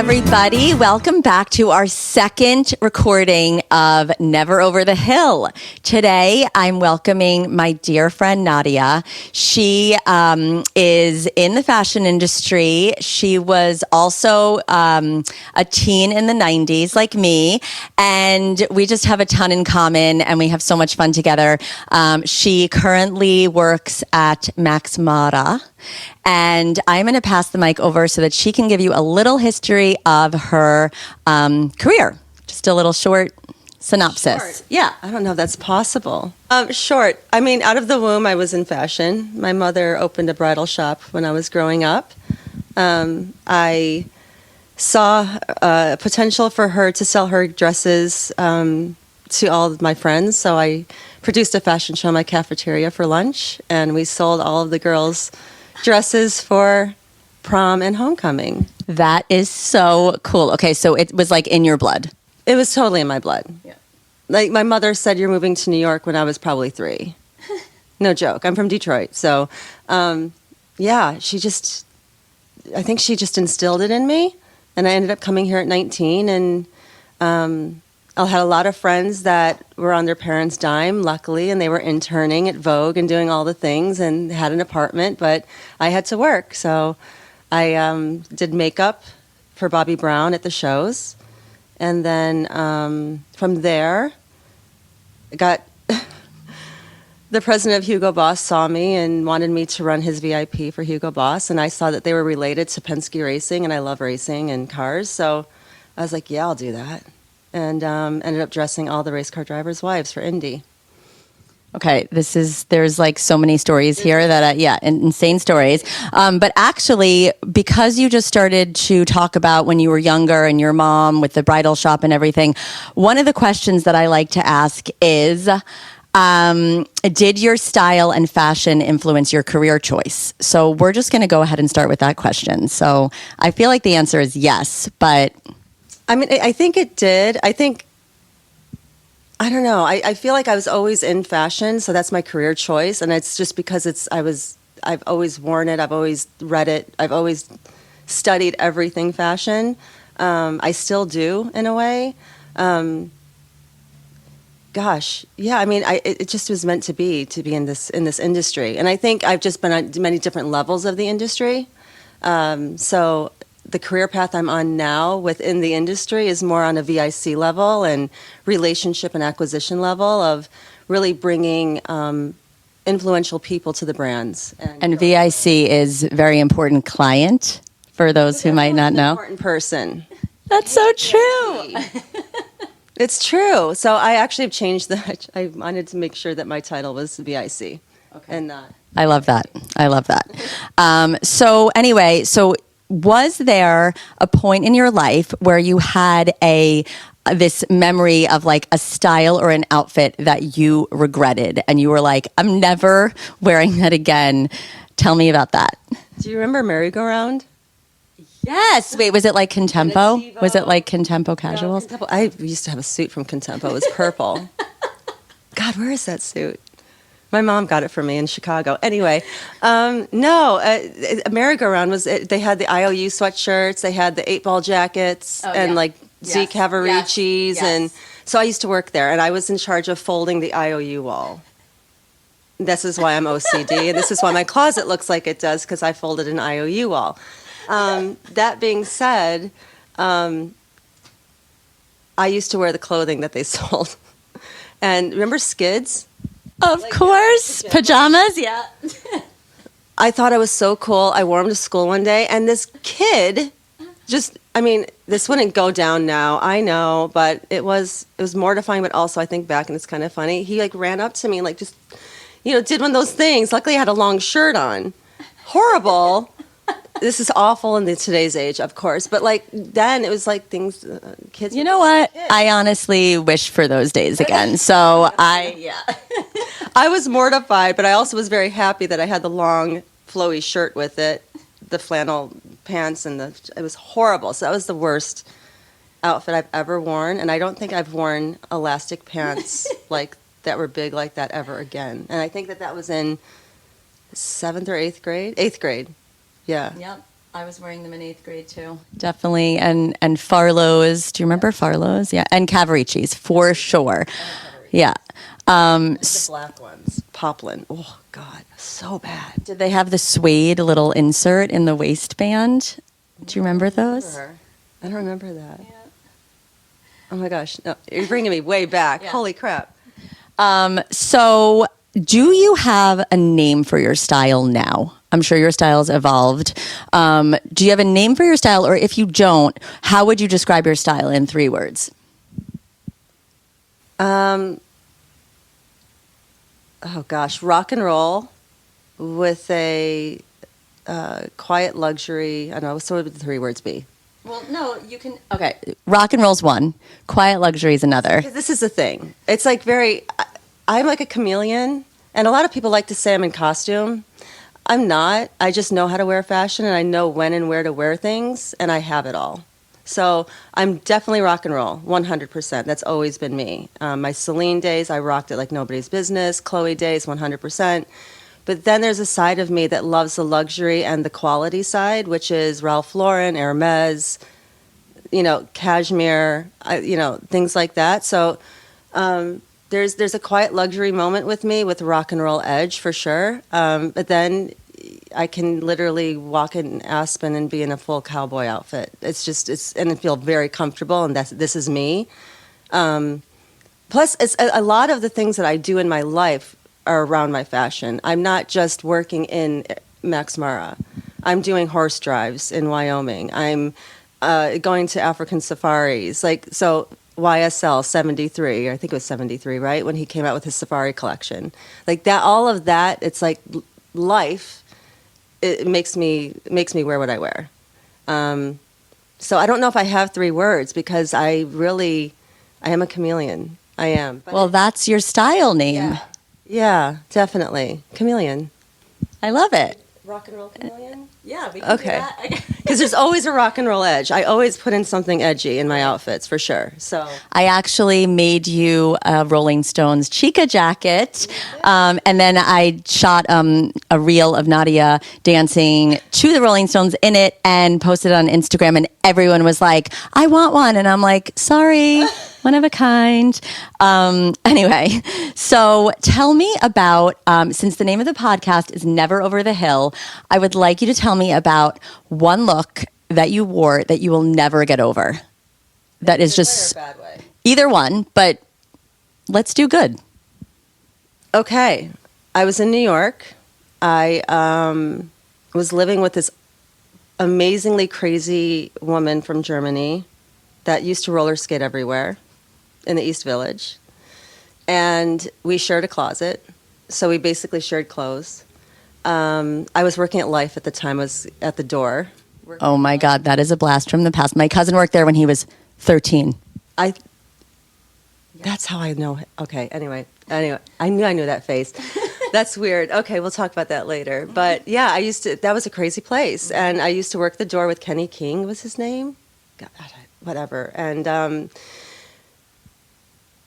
everybody. Welcome back to our second recording of Never Over the Hill. Today, I'm welcoming my dear friend Nadia. She is in the fashion industry. She was also a teen in the 90s, like me, and we just have a ton in common, and we have so much fun together. She currently works at Max Mara. And I'm going to pass the mic over so that she can give you a little history of her career. Just a little short synopsis. Short. Yeah, I don't know if that's possible. Short. I mean, out of the womb, I was in fashion. My mother opened a bridal shop when I was growing up. I saw potential for her to sell her dresses to all of my friends. So I produced a fashion show in my cafeteria for lunch, and we sold all of the girls' dresses for prom and homecoming. That is so cool. Okay, so it was like in your blood. It was totally in my blood. Yeah. Like my mother said, you're moving to New York when I was probably 3. No joke. I'm from Detroit. So, yeah, I think she just instilled it in me. And I ended up coming here at 19. And I had a lot of friends that were on their parents' dime, luckily, and they were interning at Vogue and doing all the things and had an apartment, but I had to work. So I did makeup for Bobby Brown at the shows. And then from there, got the president of Hugo Boss saw me and wanted me to run his VIP for Hugo Boss. And I saw that they were related to Penske Racing, and I love racing and cars. So I was like, yeah, I'll do that. And ended up dressing all the race car drivers' wives for Indy. Okay, there's like so many stories here that, insane stories. But actually, because you just started to talk about when you were younger and your mom with the bridal shop and everything, one of the questions that I like to ask is, did your style and fashion influence your career choice? So we're just going to go ahead and start with that question. So I feel like the answer is yes, but... I mean, I think it did. I don't know. I feel like I was always in fashion, so that's my career choice. And it's just because I've always worn it. I've always read it. I've always studied everything fashion. I still do in a way. Gosh, yeah. I mean, it just was meant to be in this industry. And I think I've just been on many different levels of the industry. So the career path I'm on now within the industry is more on a VIC level and relationship and acquisition level of really bringing influential people to the brands. And VIC is very important client for those who might not know. Important person. That's so true. It's true. So I actually have changed I wanted to make sure that my title was VIC. Okay. And not. I love that. So anyway, was there a point in your life where you had this memory of like a style or an outfit that you regretted and you were like, I'm never wearing that again? Tell me about that. Do you remember merry-go-round? Yes. Wait, was it like Contempo? Was it like Contempo casuals? No, I used to have a suit from Contempo. It was purple. God, where is that suit? My mom got it for me in Chicago. Anyway, merry-go-round they had the IOU sweatshirts, they had the 8-ball jackets, Zeke Cavaricci's. Yes. And so I used to work there, and I was in charge of folding the IOU wall. This is why I'm OCD, and this is why my closet looks like it does, because I folded an IOU wall. That being said, I used to wear the clothing that they sold. And remember Skids? Of course. Pajamas, yeah. I thought I was so cool. I wore them to school one day, and this kid this wouldn't go down now, I know, but it was mortifying, but also I think back and it's kind of funny. He like ran up to me and like just, did one of those things. Luckily I had a long shirt on. Horrible. This is awful in today's age, of course. But like then it was like things kids. You know what? I honestly wish for those days again. So I was mortified, but I also was very happy that I had the long flowy shirt with it, the flannel pants, and it was horrible. So that was the worst outfit I've ever worn, and I don't think I've worn elastic pants like that were big like that ever again. And I think that was in 7th or 8th grade. 8th grade. Yeah. Yep. I was wearing them in 8th grade too. Definitely. And Farlow's. Do you remember Farlow's? Yeah. And Cavaricci's for sure. Yeah. The black ones. Poplin. Oh, God. So bad. Did they have the suede little insert in the waistband? Do you remember those? I don't remember that. Yeah. Oh my gosh. No, you're bringing me way back. Yeah. Holy crap. So do you have a name for your style now? I'm sure your style's evolved. Do you have a name for your style? Or if you don't, how would you describe your style in 3 words? Oh gosh. Rock and roll with a quiet luxury. I don't know. So what would the 3 words be? Well, no, you can. Okay. Rock and roll's one. Quiet luxury is another. This is the thing. It's like I'm like a chameleon. And a lot of people like to say I'm in costume. I'm not. I just know how to wear fashion, and I know when and where to wear things, and I have it all. So I'm definitely rock and roll, 100%. That's always been me. My Celine days, I rocked it like nobody's business. Chloe days, 100%. But then there's a side of me that loves the luxury and the quality side, which is Ralph Lauren, Hermes, cashmere, things like that. So there's a quiet luxury moment with me with rock and roll edge for sure. But then I can literally walk in Aspen and be in a full cowboy outfit. And feel very comfortable, and this is me. Plus, it's a lot of the things that I do in my life are around my fashion. I'm not just working in Max Mara. I'm doing horse drives in Wyoming. I'm going to African safaris. So YSL 73, I think it was 73, right? When he came out with his safari collection. Like that, all of that, it's like life. It makes me wear what I wear. So I don't know if I have 3 words because I am a chameleon. I am. Well, that's your style name. Yeah, definitely. Chameleon. I love it. Rock and roll chameleon? Yeah, we can do that. Because there's always a rock and roll edge. I always put in something edgy in my outfits, for sure. So I actually made you a Rolling Stones Chica jacket, and then I shot a reel of Nadia dancing to the Rolling Stones in it and posted it on Instagram, and everyone was like, I want one. And I'm like, sorry, one of a kind. Anyway, so tell me about, since the name of the podcast is Never Over the Hil, I would like you to tell me about one look that you wore that you will never get over. That is just bad way. Either one, but let's do good. Okay. I was in New York. I was living with this amazingly crazy woman from Germany that used to roller skate everywhere in the East Village. And we shared a closet. So we basically shared clothes. I was working at Life at the time. I was at the door. Oh my God, that is a blast from the past. My cousin worked there when he was 13. That's how I know. Okay, anyway, I knew that face. That's weird. Okay, we'll talk about that later. But yeah, that was a crazy place. And I used to work the door with Kenny King, was his name? God, whatever. And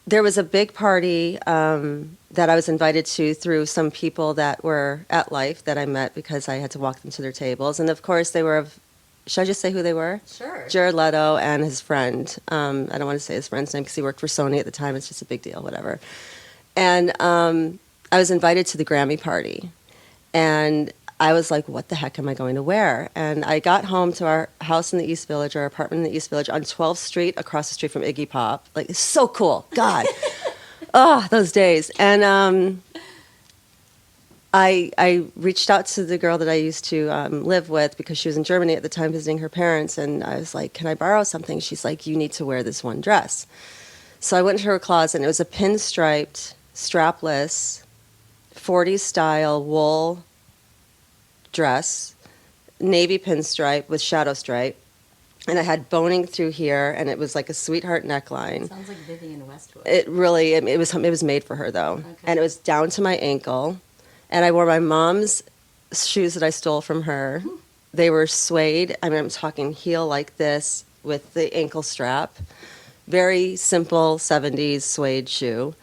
there was a big party that I was invited to through some people that were at Life that I met because I had to walk them to their tables. And of course, they were should I just say who they were? Sure. Jared Leto and his friend. I don't want to say his friend's name because he worked for Sony at the time. It's just a big deal, whatever. And I was invited to the Grammy party. And I was like, what the heck am I going to wear? And I got home to our house in the East Village, our apartment in the East Village on 12th Street, across the street from Iggy Pop. Like, it's so cool. God. Oh, those days. And I reached out to the girl that I used to live with because she was in Germany at the time visiting her parents. And I was like, can I borrow something? She's like, you need to wear this one dress. So I went into her closet, and it was a pinstriped, strapless, 40s style wool dress, navy pinstripe with shadow stripe. And I had boning through here, and it was like a sweetheart neckline. Sounds like Vivienne Westwood. It was made for her, though. Okay. And it was down to my ankle. And I wore my mom's shoes that I stole from her. They were suede. I mean, I'm talking heel like this with the ankle strap. Very simple 70s suede shoe.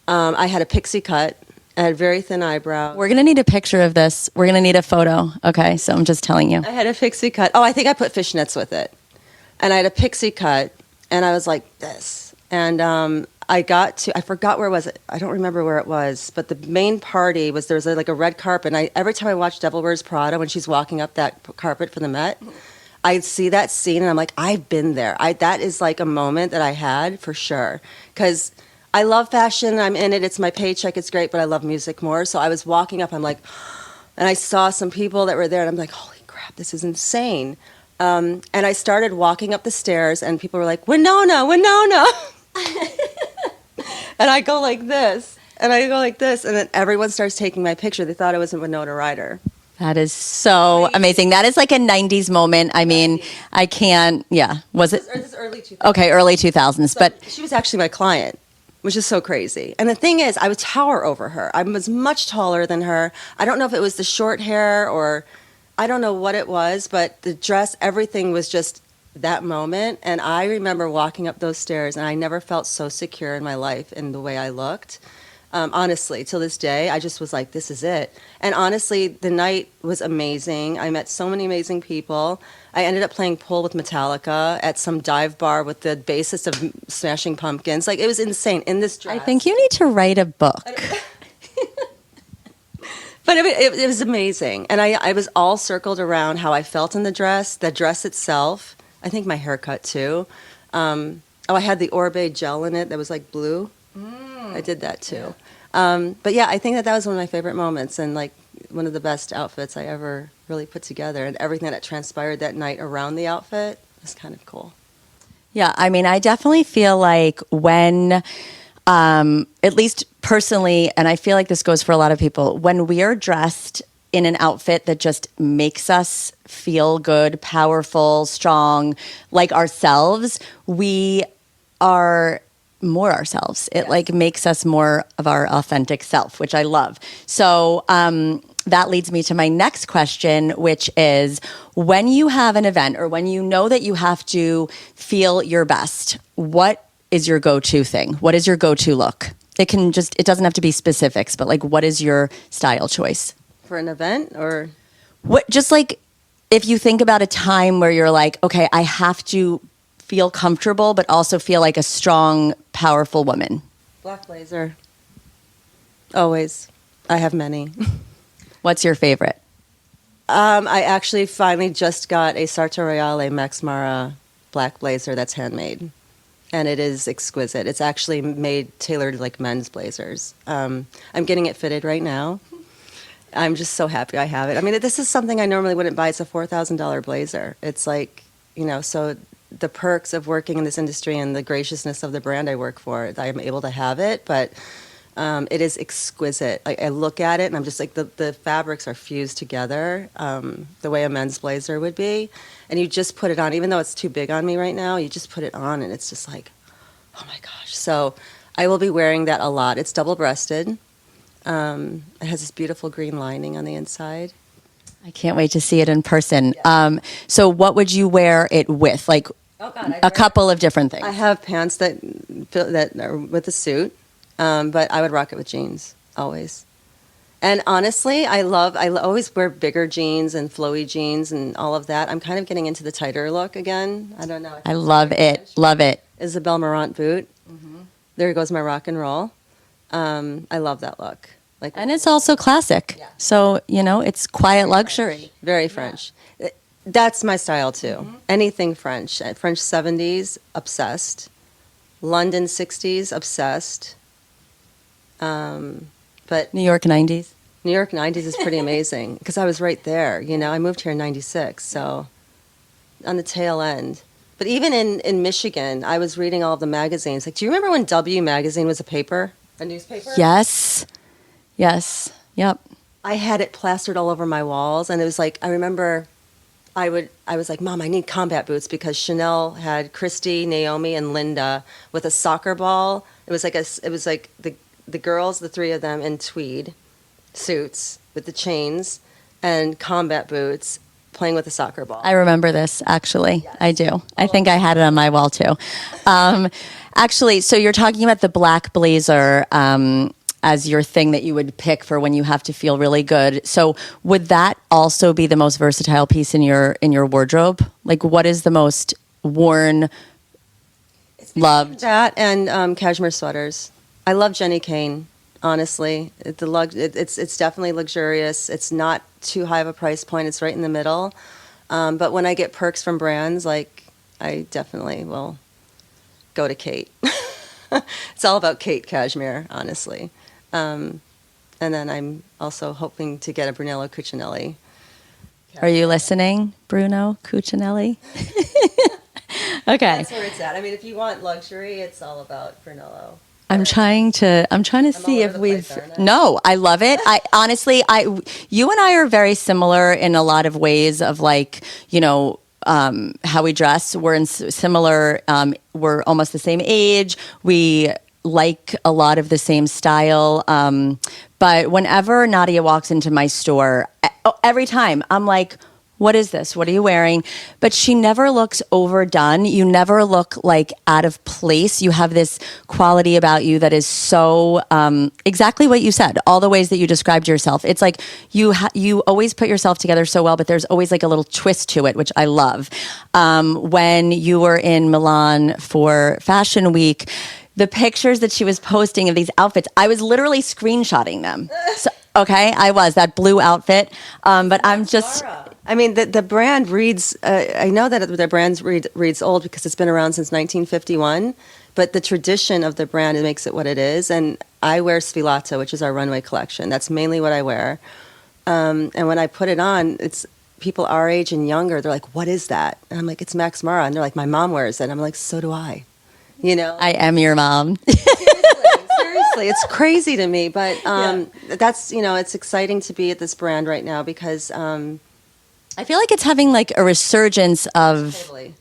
I had a pixie cut I had very thin eyebrows. We're going to need a picture of this. We're going to need a photo. Okay, so I'm just telling you. I had a pixie cut. Oh, I think I put fishnets with it. And I had a pixie cut, and I was like this. And I forgot where it was. I don't remember where it was, but the main party was, there was like a red carpet. And every time I watch Devil Wears Prada, when she's walking up that carpet for the Met, I see that scene, and I'm like, I've been there. That is like a moment that I had for sure. Because I love fashion. I'm in it. It's my paycheck. It's great, but I love music more. So I was walking up. I'm like, and I saw some people that were there, and I'm like, holy crap, this is insane. And I started walking up the stairs, and people were like, Winona, Winona. And I go like this, and I go like this, and then everyone starts taking my picture. They thought I was a Winona Ryder. That is so amazing. That is like a 90s moment. I mean, I can't, yeah. Was it? This is early 2000s. Okay, early 2000s. So but she was actually my client, which is so crazy. And the thing is, I would tower over her. I was much taller than her. I don't know if it was the short hair or I don't know what it was, but the dress, everything was just that moment. And I remember walking up those stairs, and I never felt so secure in my life in the way I looked. Honestly, till this day, I just was like, this is it. And honestly, the night was amazing. I met so many amazing people. I ended up playing pool with Metallica at some dive bar with the bassist of Smashing Pumpkins. Like, it was insane in this dress. I think you need to write a book. But it was amazing. And I was all circled around how I felt in the dress itself. I think my haircut, too. I had the Orbe gel in it that was like blue. I did that too. Yeah. But yeah, I think that was one of my favorite moments, and like one of the best outfits I ever really put together, and everything that transpired that night around the outfit was kind of cool. Yeah, I mean, I definitely feel like when, at least personally, and I feel like this goes for a lot of people, when we are dressed in an outfit that just makes us feel good, powerful, strong, like ourselves, we are more ourselves. It like makes us more of our authentic self, which I love. So that leads me to my next question, which is, when you have an event or when you know that you have to feel your best, what is your go-to thing? What is your go-to look? It doesn't have to be specifics, but like, what is your style choice? For an event, or? What, just like, if you think about a time where you're like, okay, I have to feel comfortable, but also feel like a strong, powerful woman. Black blazer. Always. I have many. What's your favorite? I actually finally just got a Sarto Royale Max Mara black blazer that's handmade. And it is exquisite. It's actually tailored like men's blazers. I'm getting it fitted right now. I'm just so happy I have it. I mean, this is something I normally wouldn't buy. It's a $4,000 blazer. It's like, so the perks of working in this industry and the graciousness of the brand I work for, I'm able to have it, but it is exquisite. I look at it and I'm just like, the fabrics are fused together the way a men's blazer would be, and you just put it on, even though it's too big on me right now, you just put it on and it's just like, oh my gosh. So I will be wearing that a lot. It's double-breasted. It has this beautiful green lining on the inside. I can't wait to see it in person. Yeah. So what would you wear it with? Like, a couple of different things. I have pants that are with a suit, but I would rock it with jeans, always. And honestly, I always wear bigger jeans and flowy jeans and all of that. I'm kind of getting into the tighter look again. I don't know. I love it. Love it. Isabel Marant boot. Mm-hmm. There goes my rock and roll. I love that look. And it's also classic. Yeah. So, it's quiet luxury. French. Very French. Yeah. That's my style, too. Mm-hmm. Anything French. French 70s, obsessed. London 60s, obsessed. But New York 90s? New York 90s is pretty amazing because I was right there. I moved here in 96, so on the tail end. But even in Michigan, I was reading all of the magazines. Like, do you remember when W Magazine was a newspaper? Yes. Yes. Yep. I had it plastered all over my walls, and it was like, I remember I was like, Mom, I need combat boots, because Chanel had Christy, Naomi, and Linda with a soccer ball. It was like the girls, the three of them, in tweed suits with the chains and combat boots, playing with a soccer ball. I remember this, actually. Yes. I do. I think I had it on my wall, too. Actually, so you're talking about the black blazer. as your thing that you would pick for when you have to feel really good. So would that also be the most versatile piece in your wardrobe? Like, what is the most worn, loved? That and cashmere sweaters. I love Jenny Kane. Honestly, it's definitely luxurious. It's not too high of a price point. It's right in the middle. But when I get perks from brands, like, I definitely will go to Kate. It's all about Kate Cashmere, honestly. And then I'm also hoping to get a Brunello Cucinelli. Are you listening, Bruno Cucinelli? Okay. That's where it's at. I mean, if you want luxury, it's all about Brunello. I'm trying to see if we've. No, I love it. I honestly, you and I are very similar in a lot of ways of, like, how we dress. We're in similar. We're almost the same age. We like a lot of the same style. But whenever Nadia walks into my store, every time I'm like, what is this? What are you wearing? But she never looks overdone. You never look like out of place. You have this quality about you that is so exactly what you said, all the ways that you described yourself. It's like you always put yourself together so well, but there's always like a little twist to it, which I love. When you were in Milan for Fashion Week, the pictures that she was posting of these outfits, I was literally screenshotting them. So, okay, I was that blue outfit, but I'm just. I mean, the brand reads. I know that the brand reads old because it's been around since 1951. But the tradition of the brand, it makes it what it is. And I wear Sfilato, which is our runway collection. That's mainly what I wear. And when I put it on, it's people our age and younger. They're like, "What is that?" And I'm like, "It's Max Mara." And they're like, "My mom wears it." And I'm like, "So do I." I am your mom. Seriously, it's crazy to me. But that's it's exciting to be at this brand right now because. I feel like it's having like a resurgence of. Totally.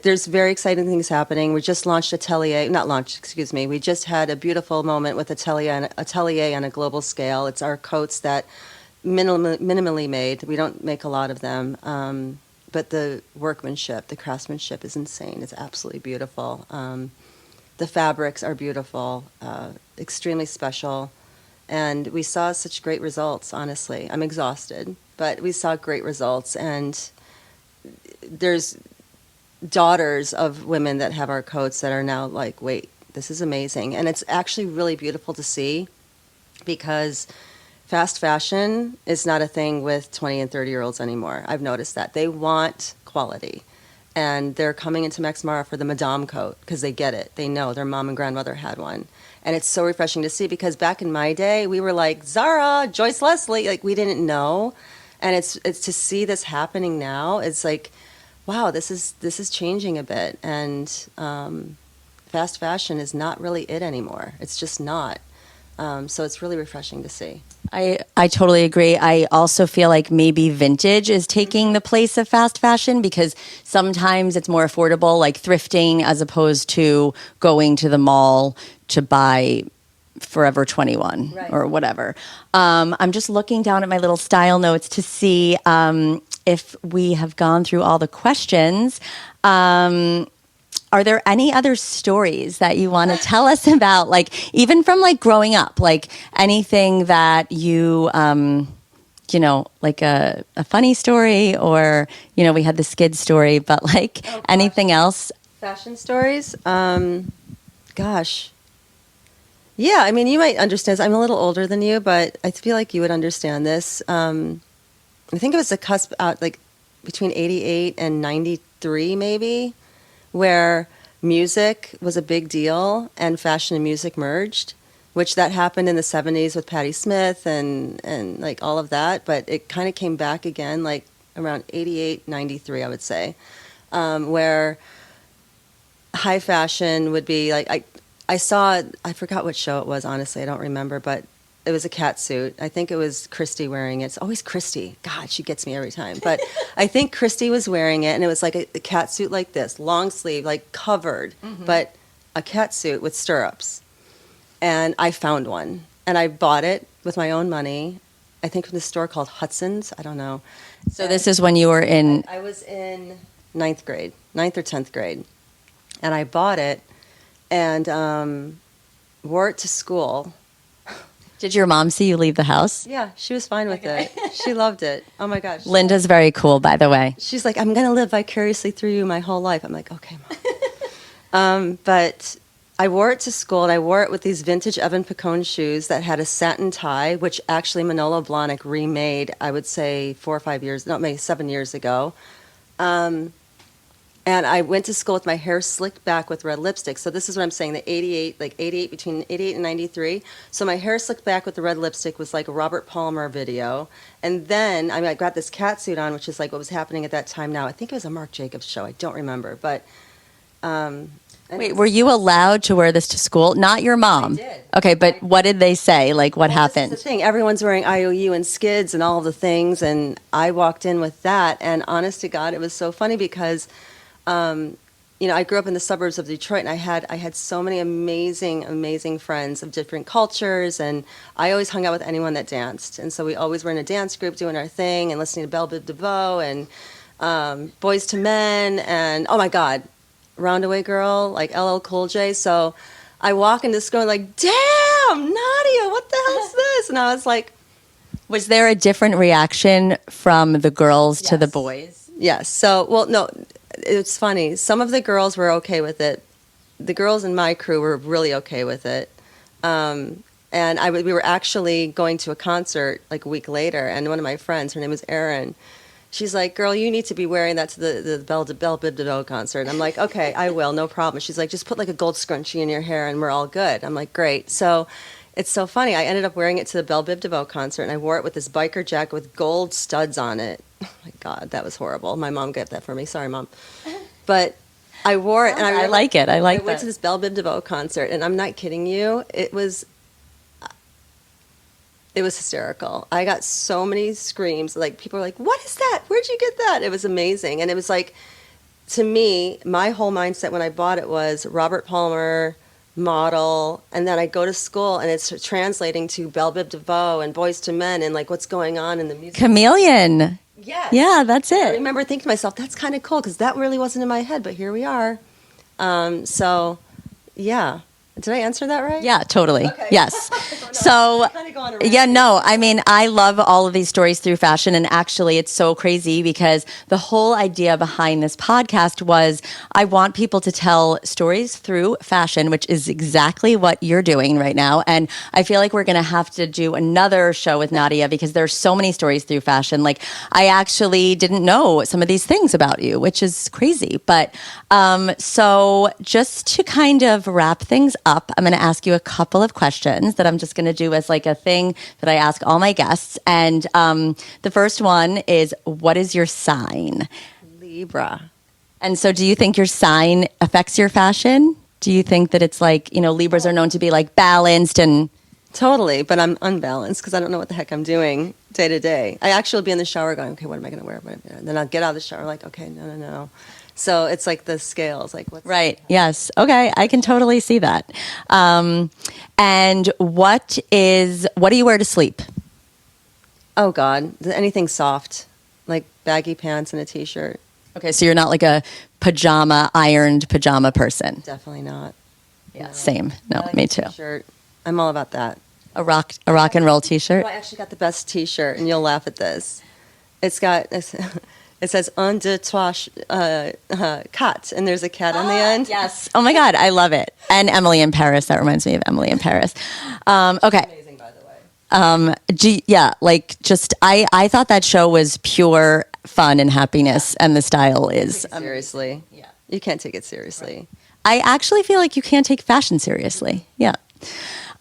There's very exciting things happening. We just launched Atelier, not launched, excuse me. We just had a beautiful moment with Atelier on a global scale. It's our coats that minimally made. We don't make a lot of them, but the workmanship, the craftsmanship is insane. It's absolutely beautiful. The fabrics are beautiful, extremely special. And we saw such great results, honestly. I'm exhausted, but we saw great results. And there's daughters of women that have our coats that are now like, wait, this is amazing. And it's actually really beautiful to see because fast fashion is not a thing with 20 and 30-year-olds anymore. I've noticed that. They want quality. And they're coming into Max Mara for the Madame coat because they get it. They know their mom and grandmother had one. And it's so refreshing to see because back in my day, we were like, Zara, Joyce Leslie, like we didn't know. And it's to see this happening now, it's like, wow, this is changing a bit. And fast fashion is not really it anymore. It's just not. So it's really refreshing to see. I totally agree. I also feel like maybe vintage is taking the place of fast fashion because sometimes it's more affordable, like thrifting as opposed to going to the mall to buy Forever 21 right. or whatever. I'm just looking down at my little style notes to see if we have gone through all the questions. Are there any other stories that you want to tell us about, like even from like growing up, like anything that you, like a funny story or, we had the skid story, but like anything else? Fashion stories? Gosh. Yeah, I mean, you might understand. I'm a little older than you, but I feel like you would understand this. I think it was the cusp out like between 88 and 93 maybe, where music was a big deal and fashion and music merged, which that happened in the 70s with Patti Smith and like all of that. But it kind of came back again like around 88, 93, I would say, where high fashion would be like, I forgot what show it was, honestly, I don't remember, but it was a cat suit. I think it was Christy wearing it. It's always Christy. God, she gets me every time. But I think Christy was wearing it, and it was like a cat suit like this, long sleeve, like covered, but a cat suit with stirrups. And I found one, and I bought it with my own money, I think from the store called Hudson's. I don't know. So this is when you were in... I was in ninth or 10th grade. And I bought it and wore it to school. Did your mom see you leave the house? Yeah, she was fine with it. She loved it. Oh my gosh. Linda's very cool, by the way. She's like, I'm going to live vicariously through you my whole life. I'm like, okay, Mom. But I wore it to school, and I wore it with these vintage Evan Picone shoes that had a satin tie, which actually Manolo Blahnik remade, I would say 7 years ago. And I went to school with my hair slicked back with red lipstick. So this is what I'm saying, the 88, between 88 and 93. So my hair slicked back with the red lipstick was like a Robert Palmer video. And then, I got this cat suit on, which is like what was happening at that time now. I think it was a Marc Jacobs show. I don't remember. But wait, were you allowed to wear this to school? Not your mom. I did. Okay, but what did they say? Like, what happened? This is the thing. Everyone's wearing IOU and skids and all of the things. And I walked in with that. And honest to God, it was so funny because I grew up in the suburbs of Detroit, and I had so many amazing friends of different cultures, and I always hung out with anyone that danced. And so we always were in a dance group doing our thing and listening to Belle Biv DeVoe and Boys to Men and, oh my God, Roundaway Girl, like LL Cool J. So I walk into school and like, damn, Nadia, what the hell's this? And I was like... Was there a different reaction from the girls to the boys? Yes. So, well, no... It's funny. Some of the girls were okay with it. The girls in my crew were really okay with it. And we were actually going to a concert like a week later, and one of my friends, her name was Erin, she's like, girl, you need to be wearing that to the Belle Biv DeVoe concert. And I'm like, okay, I will, no problem. She's like, just put like a gold scrunchie in your hair and we're all good. I'm like, great. So it's so funny. I ended up wearing it to the Belle Biv DeVoe concert, and I wore it with this biker jacket with gold studs on it. Oh my God, that was horrible. My mom got that for me. Sorry, Mom. But I wore it, and I like it. I went to this Belle Biv DeVoe concert, and I'm not kidding you. It was hysterical. I got so many screams. Like, people were like, "What is that? Where'd you get that?" It was amazing, and it was like, to me, my whole mindset when I bought it was Robert Palmer model, and then I go to school and it's translating to Belle Biv DeVoe and Boys to Men and like what's going on in the music. Chameleon. Yes. Yeah, that's it. I remember thinking to myself, that's kind of cool, because that really wasn't in my head, but here we are. So, yeah. Did I answer that right? Yeah, totally. Okay. Yes. So, yeah, no, I love all of these stories through fashion. And actually, it's so crazy because the whole idea behind this podcast was I want people to tell stories through fashion, which is exactly what you're doing right now. And I feel like we're going to have to do another show with Nadia because there's so many stories through fashion. Like, I actually didn't know some of these things about you, which is crazy. But so just to kind of wrap things up, I'm going to ask you a couple of questions that I'm just going to do as like a thing that I ask all my guests. And the first one is, what is your sign? Libra. And so do you think your sign affects your fashion? Do you think that it's like, Libras are known to be like balanced and... Totally, but I'm unbalanced because I don't know what the heck I'm doing day to day. I actually will be in the shower going, okay, what am I going to wear? And then I'll get out of the shower like, okay, no. So it's like the scales, like what's right? Yes. Okay, I can totally see that. And what do you wear to sleep? Oh God, anything soft, like baggy pants and a t-shirt. Okay, so you're not like a ironed pajama person. Definitely not. Yeah, no. same. No, like me too. T-shirt. I'm all about that. A rock and roll t-shirt. Oh, I actually got the best t-shirt, and you'll laugh at this. It says "un, deux, trois, cat," and there's a cat on the end. Yes. Oh my God, I love it. And Emily in Paris. That reminds me of Emily in Paris. Okay. Amazing, by the way. I thought that show was pure fun and happiness, and the style is seriously. Yeah, you can't take it seriously. Right. I actually feel like you can't take fashion seriously. Yeah.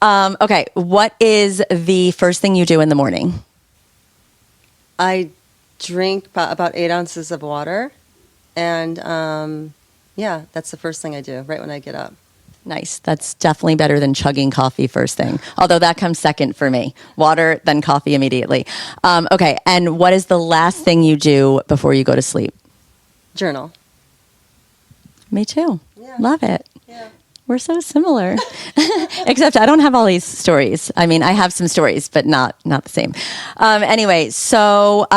Okay. What is the first thing you do in the morning? I drink about 8 ounces of water, and that's the first thing I do right when I get up. Nice. That's definitely better than chugging coffee first thing, although that comes second for me. Water, then coffee immediately. Okay, and what is the last thing you do before you go to sleep? Journal. Me too. Yeah. Love it. Yeah. We're so similar, except I don't have all these stories. I mean, I have some stories, but not the same. Anyway, so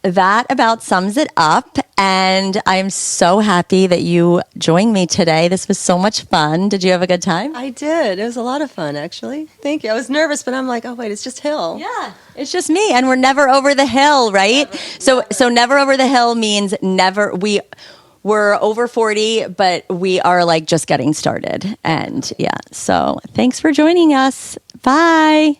that about sums it up. And I'm so happy that you joined me today. This was so much fun. Did you have a good time? I did. It was a lot of fun, actually. Thank you. I was nervous, but I'm like, oh, wait, it's just Hill. Yeah, it's just me, and we're never over the hill, right? So never over the hill means never. We're over 40, but we are like just getting started. And yeah, so thanks for joining us. Bye.